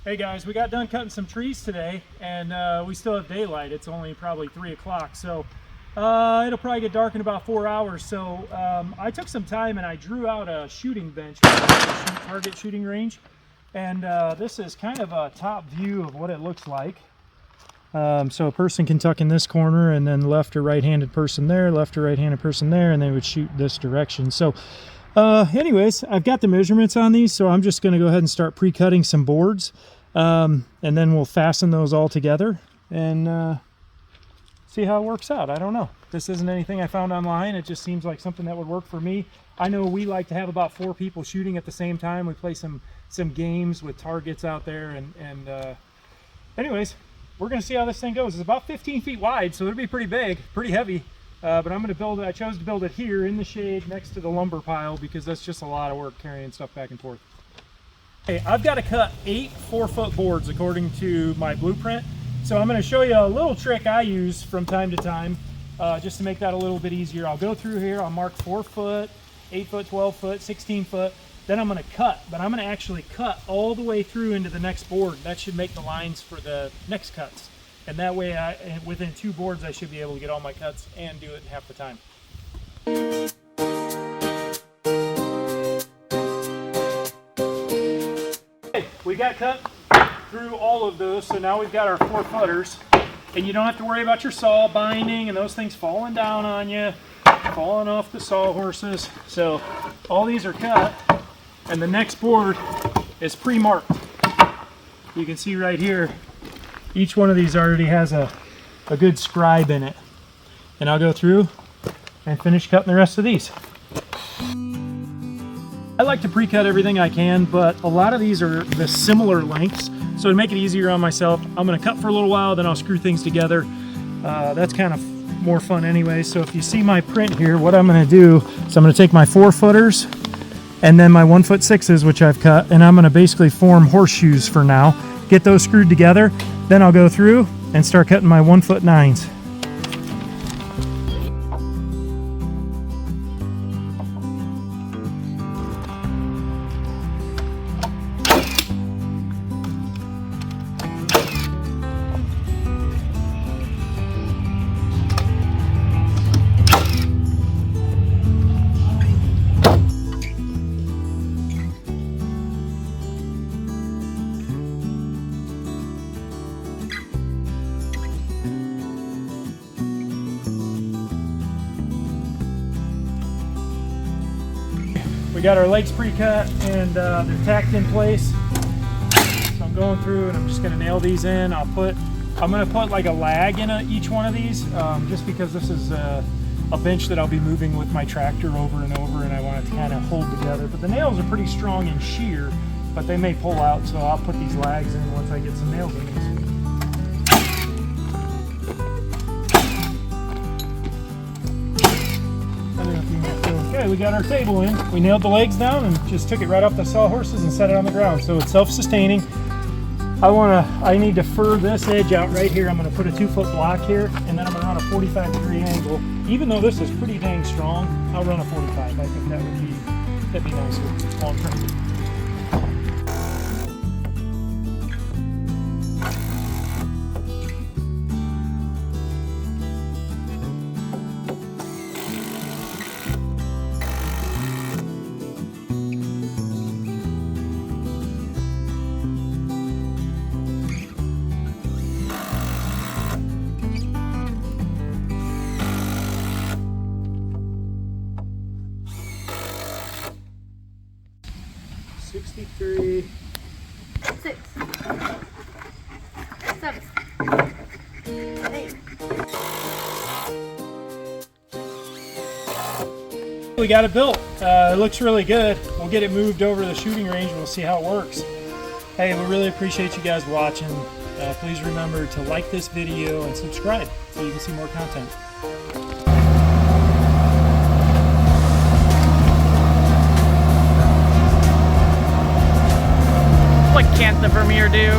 Hey guys, we got done cutting some trees today, and we still have daylight. It's only probably 3 o'clock, so it'll probably get dark in about 4 hours. So I took some time and I drew out a shooting bench, target shooting range, and this is kind of a top view of what it looks like. So a person can tuck in this corner, and then left or right-handed person there, left or right-handed person there, and they would shoot this direction. So anyways, I've got the measurements on these, so I'm just going to go ahead and start pre-cutting some boards, and then we'll fasten those all together and see how it works out. I don't know. This isn't anything I found online. It just seems like something that would work for me. I know we like to have about 4 people shooting at the same time. We play some games with targets out there, and anyways, we're going to see how this thing goes. It's about 15 feet wide, so it'll be pretty big, pretty heavy. But I'm going to build it. I chose to build it here in the shade next to the lumber pile because that's just a lot of work carrying stuff back and forth. Okay, I've got to cut 8 4-foot boards according to my blueprint. So I'm going to show you a little trick I use from time to time just to make that a little bit easier. I'll go through here, I'll mark 4 foot, 8 foot, 12 foot, 16 foot. Then I'm going to cut, but I'm going to actually cut all the way through into the next board. That should make the lines for the next cuts. And that way, within 2 boards, I should be able to get all my cuts and do it in half the time. Okay, we got cut through all of those, so now we've got our 4-footers. And you don't have to worry about your saw binding and those things falling down on you, falling off the sawhorses. So all these are cut, and the next board is pre-marked. You can see right here, each one of these already has a good scribe in it. And I'll go through and finish cutting the rest of these. I like to pre-cut everything I can, but a lot of these are the similar lengths. So to make it easier on myself, I'm going to cut for a little while, then I'll screw things together. That's kind of more fun anyway. So if you see my print here, what I'm going to do is I'm going to take my 4-footers and then my 1-foot-6s, which I've cut, and I'm going to basically form horseshoes for now. Get those screwed together, then I'll go through and start cutting my 1-foot-9s. We got our legs pre-cut and they're tacked in place. So I'm going through and I'm just going to nail these in. I'm going to put like a lag in each one of these just because this is a bench that I'll be moving with my tractor over and over, and I want it to kind of hold together. But the nails are pretty strong and sheer, but they may pull out, so I'll put these lags in once I get some nails in these. Okay, we got our table in. We nailed the legs down and just took it right off the sawhorses and set it on the ground. So it's self-sustaining. I need to fur this edge out right here. I'm going to put a 2-foot block here, and then I'm going to run a 45-degree angle. Even though this is pretty dang strong, I'll run a 45. I think that'd be nicer long term. 63, 6, 7, 8. We got it built. It looks really good. We'll get it moved over to the shooting range and we'll see how it works. Hey, we really appreciate you guys watching. Please remember to like this video and subscribe so you can see more content. What can't the Vermeer do?